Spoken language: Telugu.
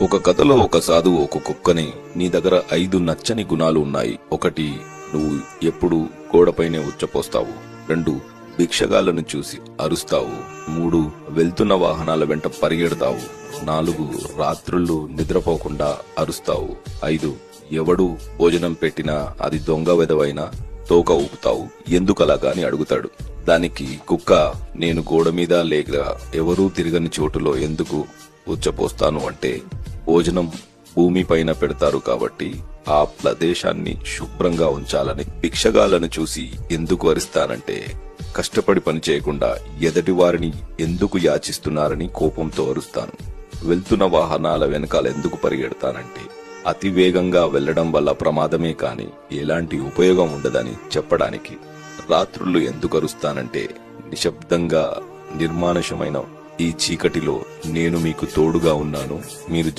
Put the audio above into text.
ఒక కథలో ఒక సాధువు ఒక కుక్కని, నీ దగ్గర 5 నచ్చని గుణాలు ఉన్నాయి. 1, నువ్వు ఎప్పుడు గోడపైనే ఉచ్చపోస్తావు. 2, భిక్షగాళ్లను చూసి అరుస్తావు. 3, వెళ్తున్న వాహనాల వెంట పరిగెడతావు. 4, రాత్రుళ్ళు నిద్రపోకుండా అరుస్తావు. 5, ఎవడు భోజనం పెట్టినా అది దొంగ వెదవైనా తోక ఊపుతావు. ఎందుకలాగా అని అడుగుతాడు. దానికి కుక్క, నేను గోడ మీద లేక ఎవరూ తిరగని చోటులో ఎందుకు ఉచ్చపోస్తాను అంటే, భోజనం భూమిపైన పెడతారు కాబట్టి ఆ ప్రదేశాన్ని శుభ్రంగా ఉంచాలని. భిక్షగాళ్లను చూసి ఎందుకు అరుస్తానంటే, కష్టపడి పని చేయకుండా ఎదటి వారిని ఎందుకు యాచిస్తున్నారని కోపంతో అరుస్తాను. వెళ్తున్న వాహనాల వెనకాల ఎందుకు పరిగెడతానంటే, అతి వేగంగా వెళ్లడం వల్ల ప్రమాదమే కాని ఎలాంటి ఉపయోగం ఉండదని చెప్పడానికి. రాత్రుళ్ళు ఎందుకు అరుస్తానంటే, నిశ్శబ్దంగా నిర్మానుషమైన ఈ చీకటిలో నేను మీకు తోడుగా ఉన్నాను, మీరు